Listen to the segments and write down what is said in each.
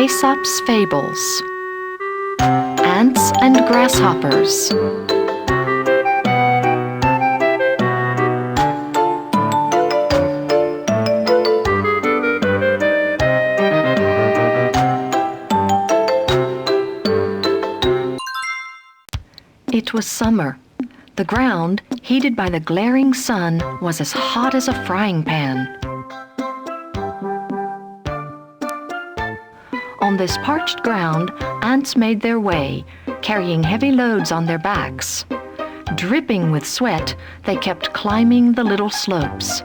Aesop's Fables. Ants and Grasshoppers. It was summer. The ground, heated by the glaring sun, was as hot as a frying pan. On this parched ground, ants made their way, carrying heavy loads on their backs. Dripping with sweat, they kept climbing the little slopes.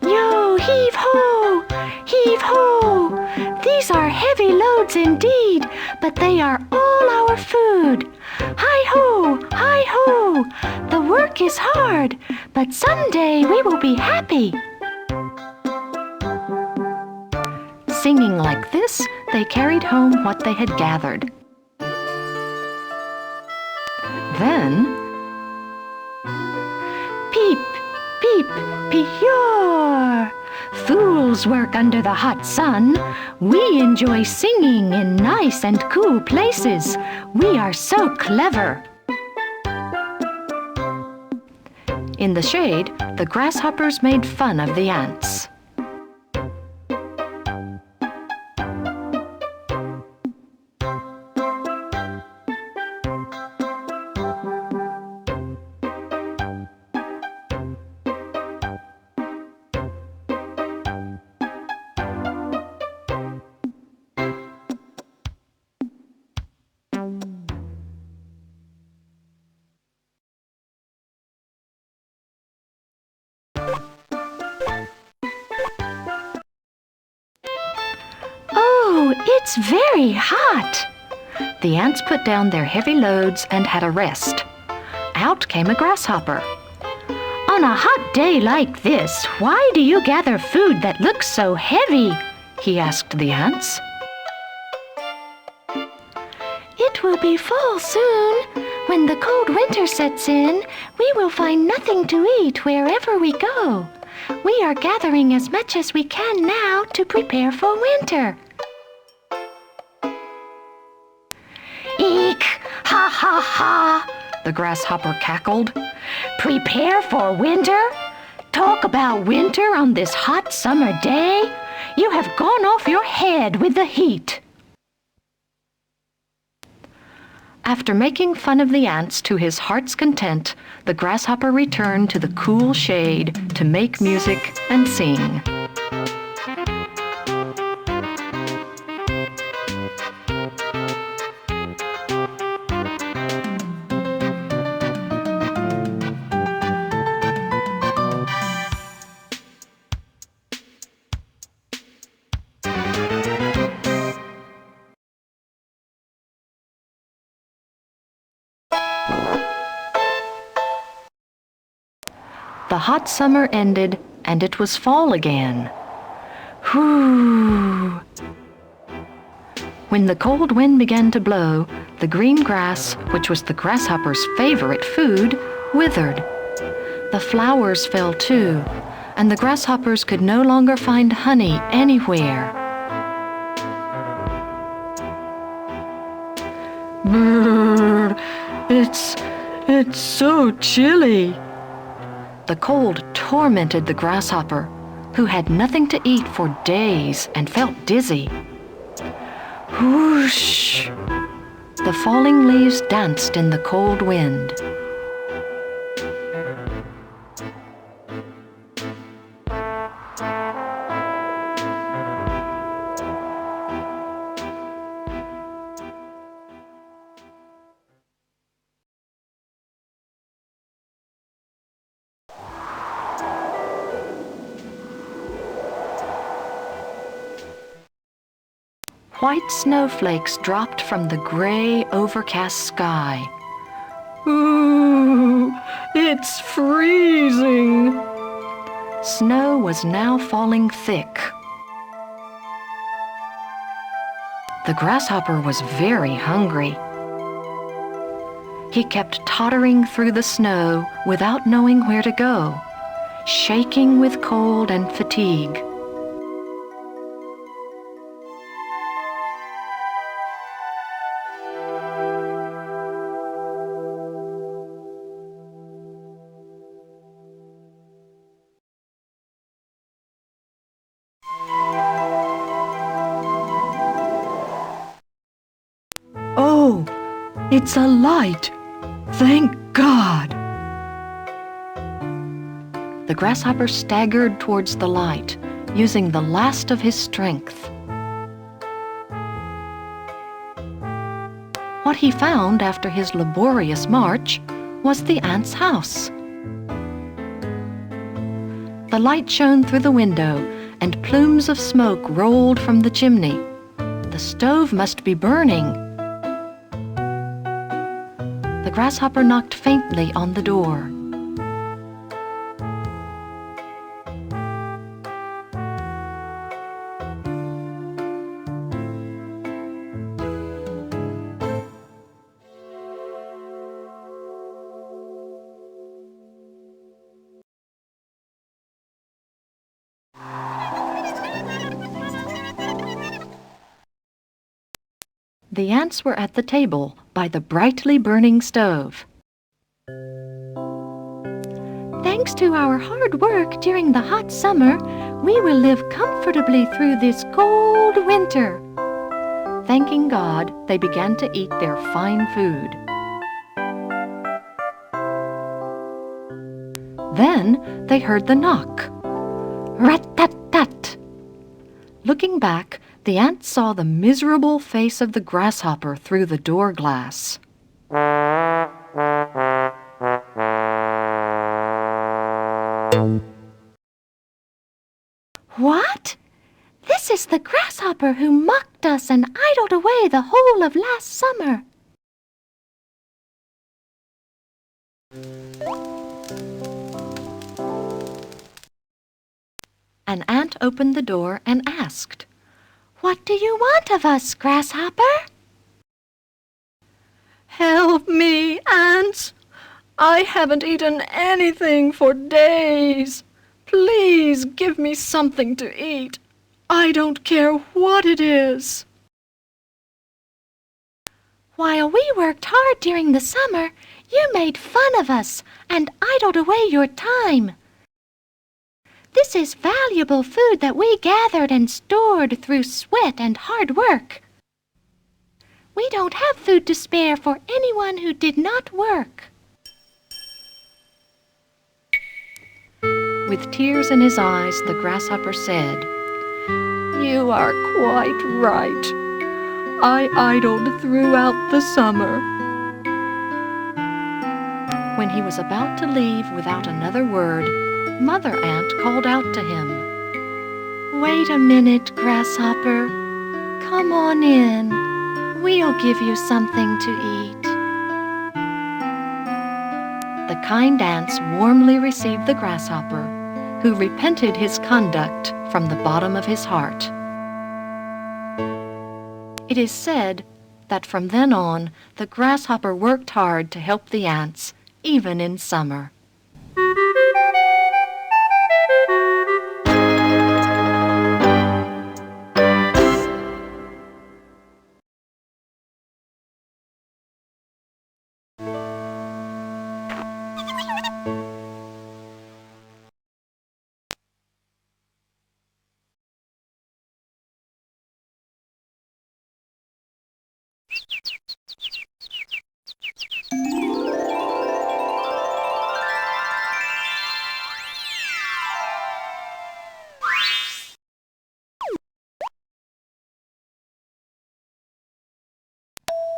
Yo, heave-ho! Heave-ho! These are heavy loads indeed, but they are all our food. Hi-ho! Hi-ho! The work is hard, but someday we will be happy. Singing like this, they carried home what they had gathered. Then, peep, peep, peep-yor! Fools work under the hot sun. We enjoy singing in nice and cool places. We are so clever. In the shade, the grasshoppers made fun of the ants. Oh, it's very hot! The ants put down their heavy loads and had a rest. Out came a grasshopper. On a hot day like this, why do you gather food that looks so heavy? He asked the ants. It will be fall soon. When the cold winter sets in, we will find nothing to eat wherever we go. We are gathering as much as we can now to prepare for winter. Eek! Ha ha ha! The grasshopper cackled. Prepare for winter? Talk about winter on this hot summer day? You have gone off your head with the heat. After making fun of the ants to his heart's content, the grasshopper returned to the cool shade to make music and sing. The hot summer ended, and it was fall again. Whoo! When the cold wind began to blow, the green grass, which was the grasshopper's favorite food, withered. The flowers fell too, and the grasshoppers could no longer find honey anywhere. Brrr! It's so chilly. The cold tormented the grasshopper, who had nothing to eat for days and felt dizzy. Whoosh! The falling leaves danced in the cold wind. White snowflakes dropped from the gray, overcast sky. Ooh, it's freezing! Snow was now falling thick. The grasshopper was very hungry. He kept tottering through the snow without knowing where to go, shaking with cold and fatigue. It's a light! Thank God! The grasshopper staggered towards the light, using the last of his strength. What he found after his laborious march was the ant's house. The light shone through the window, and plumes of smoke rolled from the chimney. The stove must be burning. The grasshopper knocked faintly on the door. The ants were at the table by the brightly burning stove. Thanks to our hard work during the hot summer, we will live comfortably through this cold winter. Thanking God, they began to eat their fine food. Then they heard the knock. Rat-tat-tat! Looking back, the ant saw the miserable face of the grasshopper through the door glass. What? This is the grasshopper who mocked us and idled away the whole of last summer. An ant opened the door and asked, "What do you want of us, grasshopper?" "Help me, ants! I haven't eaten anything for days. Please give me something to eat. I don't care what it is." "While we worked hard during the summer, you made fun of us and idled away your time. This is valuable food that we gathered and stored through sweat and hard work. We don't have food to spare for anyone who did not work." With tears in his eyes, the grasshopper said, "You are quite right. I idled throughout the summer." When he was about to leave without another word, Mother Ant called out to him, "Wait a minute, grasshopper. Come on in. We'll give you something to eat." The kind ants warmly received the grasshopper, who repented his conduct from the bottom of his heart. It is said that from then on, the grasshopper worked hard to help the ants, even in summer.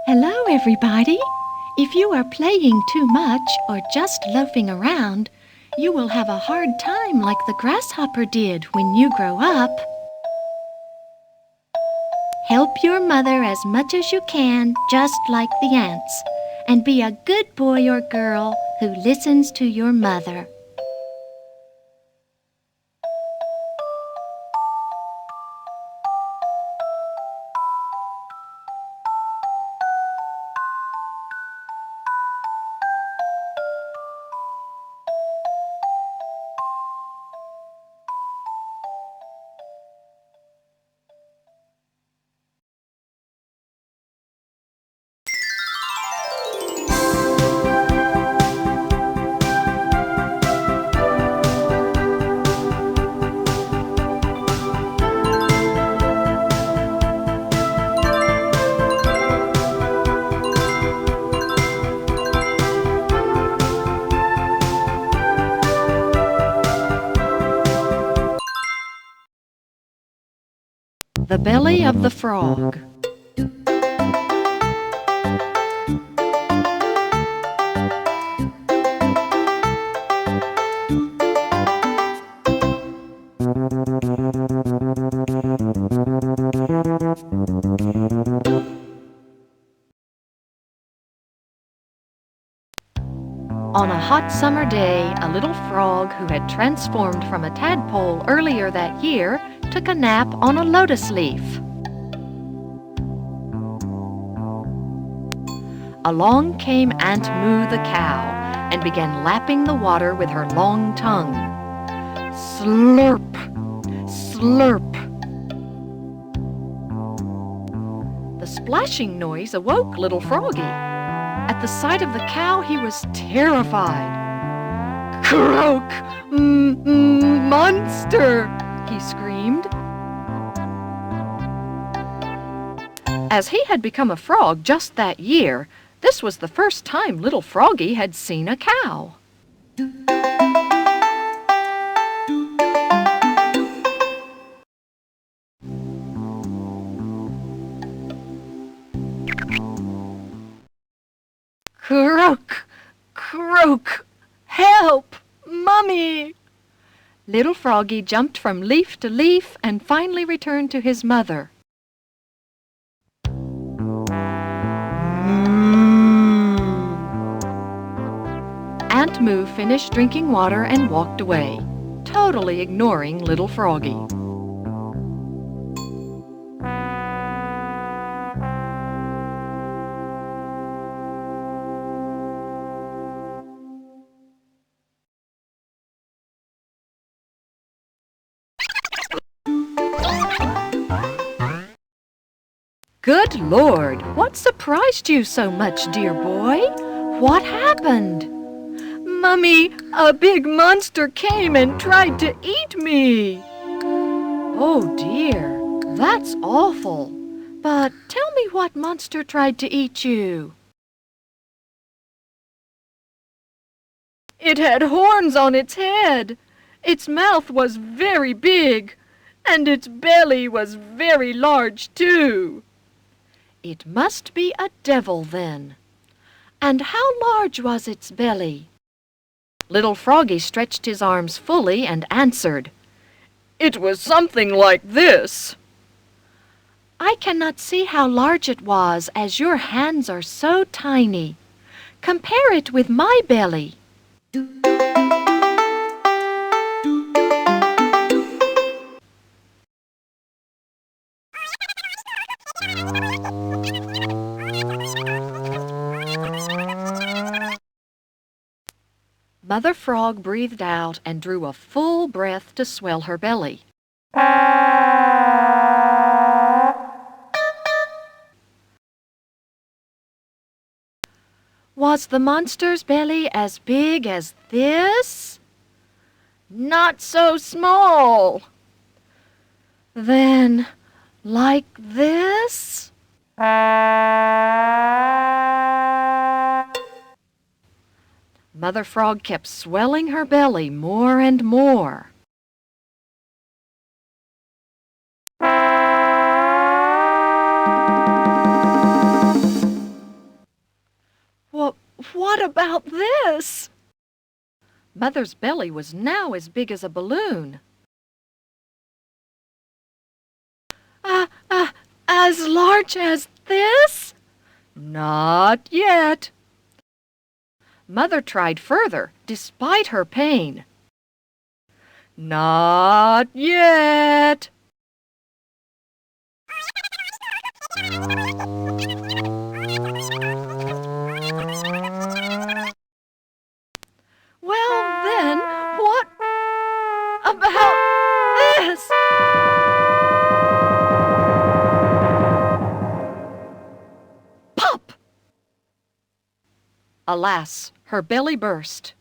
Hello, everybody. If you are playing too much or just loafing around, you will have a hard time like the grasshopper did when you grow up. Help your mother as much as you can, just like the ants, and be a good boy or girl who listens to your mother. The belly of the frog. On a hot summer day, a little frog who had transformed from a tadpole earlier that year took a nap on a lotus leaf. Along came Aunt Moo the cow and began lapping the water with her long tongue. Slurp, slurp. The splashing noise awoke little Froggy. At the sight of the cow, he was terrified. "Croak! Monster!" he screamed. As he had become a frog just that year, this was the first time little Froggy had seen a cow. Croak! Croak! Help! Mummy! Little Froggy jumped from leaf to leaf and finally returned to his mother. Aunt Moo finished drinking water and walked away, totally ignoring little Froggy. Good Lord, what surprised you so much, dear boy? What happened? Mummy, a big monster came and tried to eat me. Oh dear, that's awful. But tell me what monster tried to eat you. It had horns on its head. Its mouth was very big, and its belly was very large too. It must be a devil then. And how large was its belly? Little Froggy stretched his arms fully and answered, "It was something like this." I cannot see how large it was, as your hands are so tiny. Compare it with my belly. Mother Frog breathed out and drew a full breath to swell her belly. Was the monster's belly as big as this? Not so small. Then, like this? Mother Frog kept swelling her belly more and more. What about this? Mother's belly was now as big as a balloon. As large as this? Not yet. Mother tried further, despite her pain. Not yet. Well, then, what about this? Pop! Alas, her belly burst.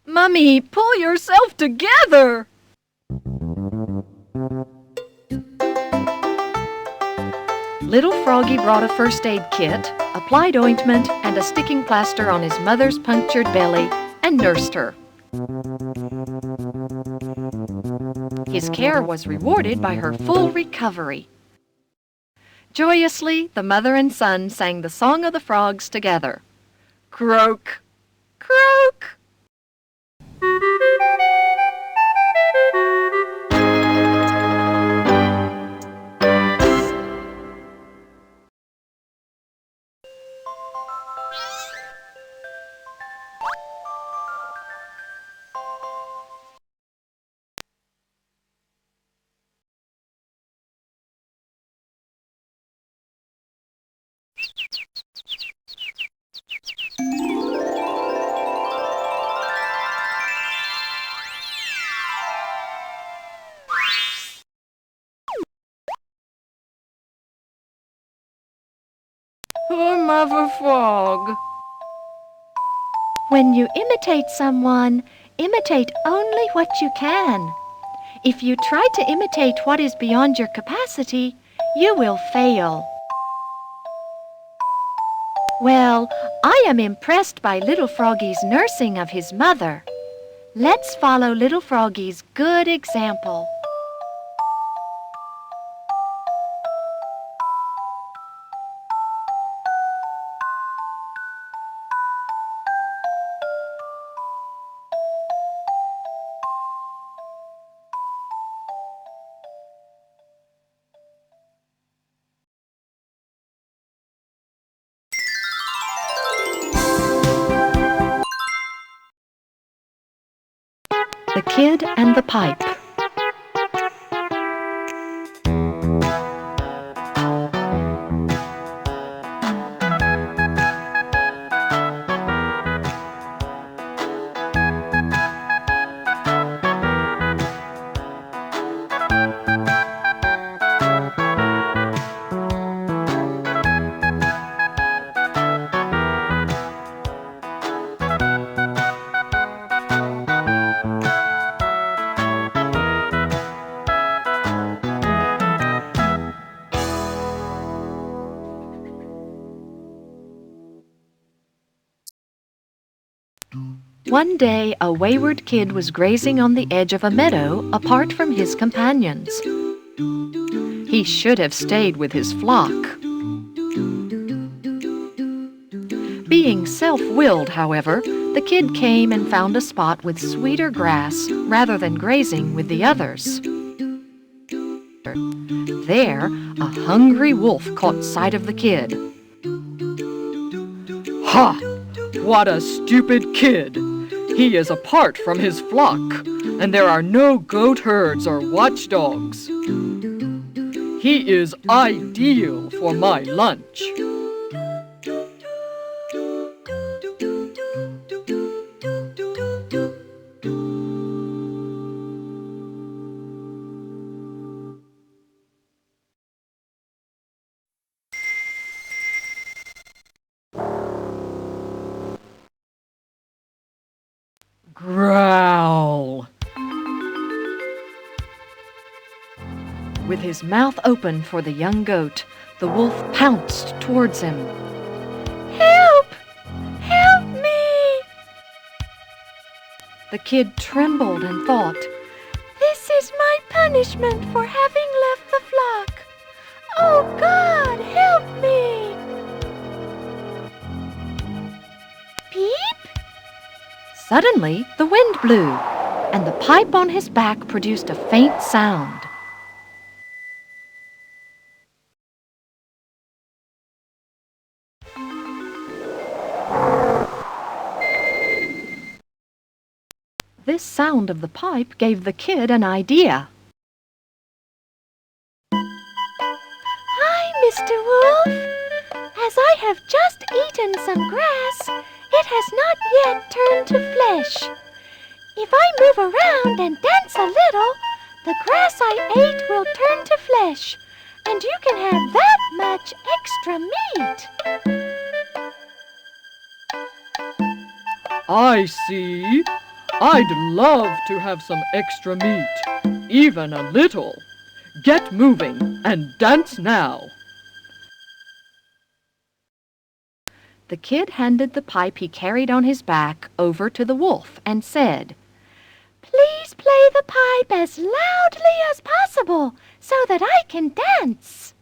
Mummy, pull yourself together! Little Froggy brought a first aid kit, applied ointment, and a sticking plaster on his mother's punctured belly, and nursed her. His care was rewarded by her full recovery. Joyously, the mother and son sang the song of the frogs together. Croak, croak. Poor Mother Frog. When you imitate someone, imitate only what you can. If you try to imitate what is beyond your capacity, you will fail. Well, I am impressed by Little Froggy's nursing of his mother. Let's follow Little Froggy's good example. The Kid and the Pipe. One day, a wayward kid was grazing on the edge of a meadow apart from his companions. He should have stayed with his flock. Being self-willed, however, the kid came and found a spot with sweeter grass rather than grazing with the others. There, a hungry wolf caught sight of the kid. "Ha! What a stupid kid! He is apart from his flock, and there are no goat herds or watchdogs. He is ideal for my lunch." Growl. With his mouth open for the young goat, the wolf pounced towards him. "Help! Help me!" The kid trembled and thought, "This is my punishment for having left the flock. Oh God, help me!" Peep! Suddenly, the wind blew, and the pipe on his back produced a faint sound. This sound of the pipe gave the kid an idea. "Hi, Mr. Wolf! As I have just eaten some grass, it has not yet turned to flesh. If I move around and dance a little, the grass I ate will turn to flesh, and you can have that much extra meat." "I see. I'd love to have some extra meat, even a little. Get moving and dance now." The kid handed the pipe he carried on his back over to the wolf and said, "Please play the pipe as loudly as possible so that I can dance."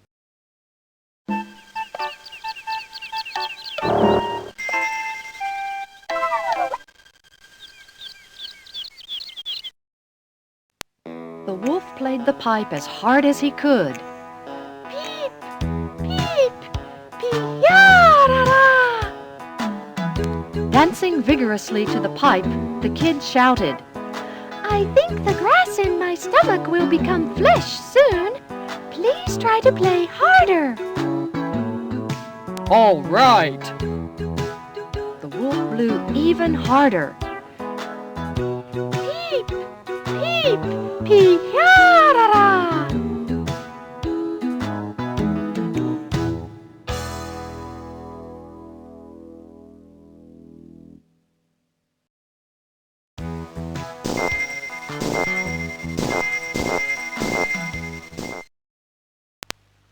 The wolf played the pipe as hard as he could. Peep, peep, pee-ya-ra-ra. Dancing vigorously to the pipe, the kid shouted, "I think the grass in my stomach will become flesh soon. Please try to play harder." All right. The wolf blew even harder. Peep, peep, pee-ya-ra-ra.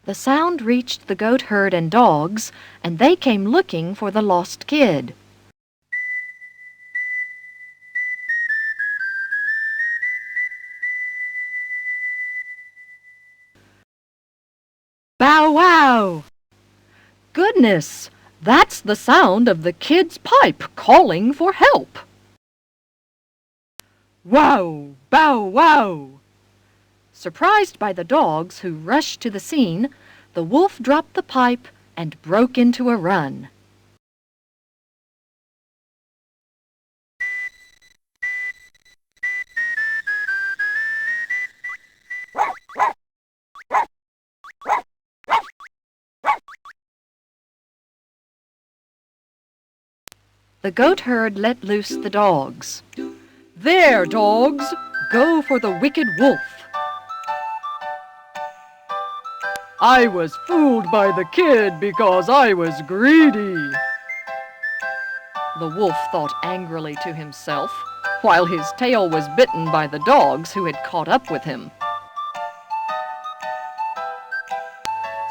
The sound reached the goat herd and dogs, and they came looking for the lost kid. Bow wow! Goodness, that's the sound of the kid's pipe calling for help. Wow, bow wow! Surprised by the dogs who rushed to the scene, the wolf dropped the pipe and broke into a run. The goat herd let loose the dogs. "There, dogs! Go for the wicked wolf!" "I was fooled by the kid because I was greedy," the wolf thought angrily to himself, while his tail was bitten by the dogs who had caught up with him.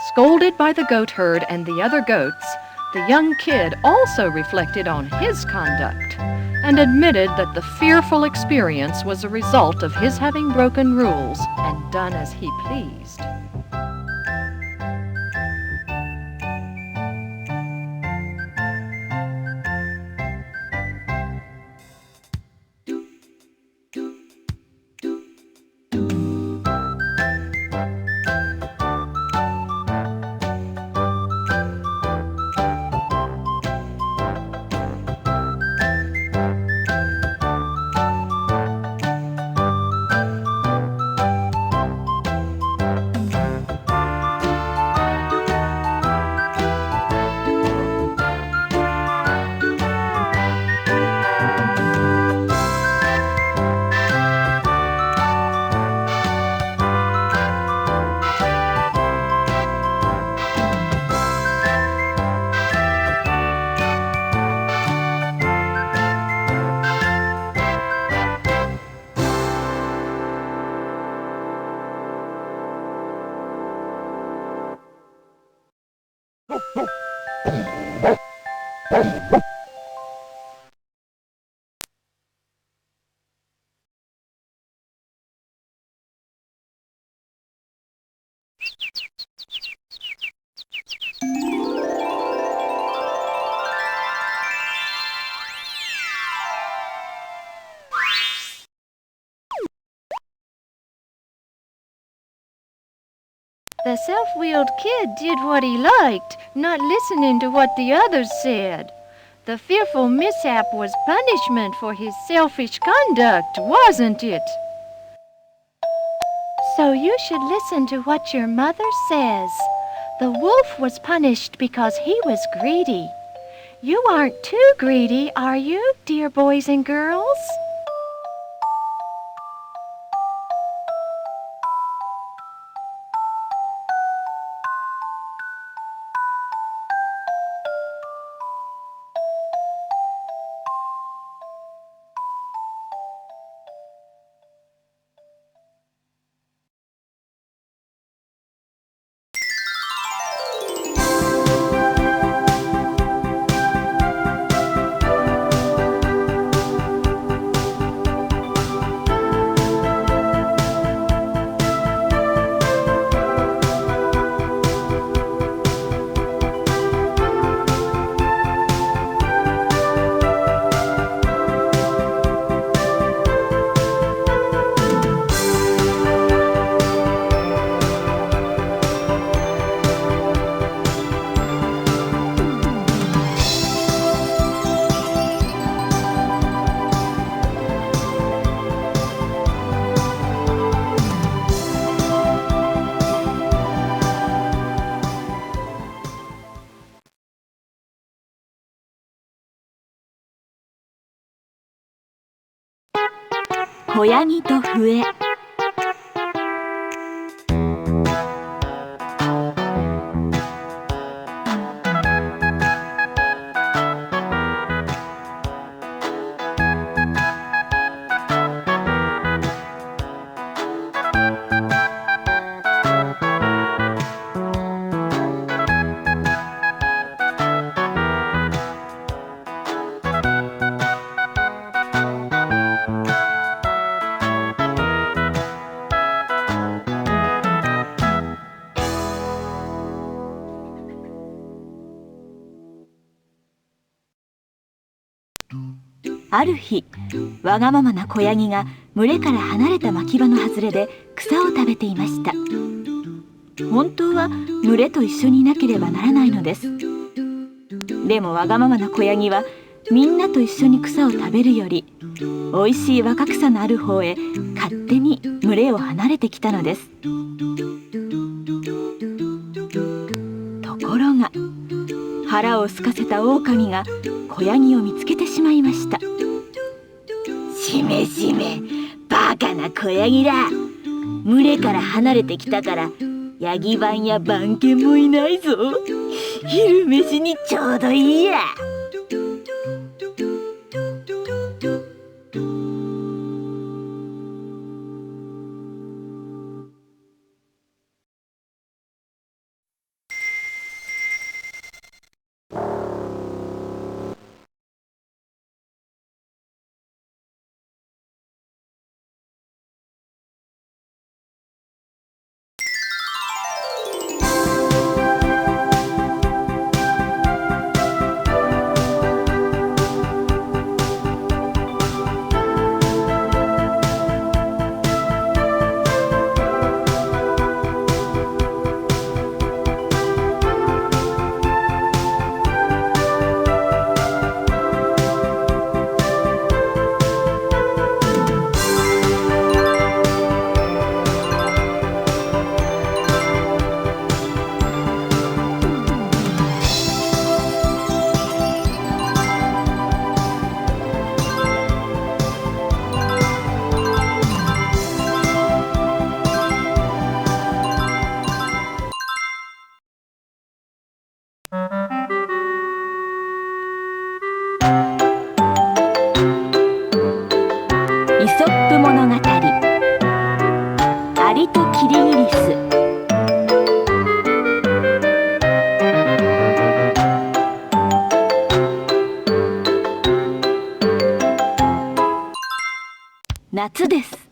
Scolded by the goat herd and the other goats, the young kid also reflected on his conduct and admitted that the fearful experience was a result of his having broken rules and done as he pleased. The self-willed kid did what he liked, not listening to what the others said. The fearful mishap was punishment for his selfish conduct, wasn't it? So you should listen to what your mother says. The wolf was punished because he was greedy. You aren't too greedy, are you, dear boys and girls? 子ヤギと笛。ある日、わがままな子ヤギが群れから離れた牧場の外れで草を食べていました。本当は群れと一緒にいなければならないのです。でもわがままな子ヤギはみんなと一緒に草を食べるよりおいしい若草のある方へ勝手に群れを離れてきたのです。ところが腹を空かせた狼が子ヤギを見つけてしまいました。しめしめ、バカな子ヤギだ。群れから離れてきたからヤギ番や番犬もいないぞ。昼飯にちょうどいいや。イソップ物語、アリとキリギリス。夏です。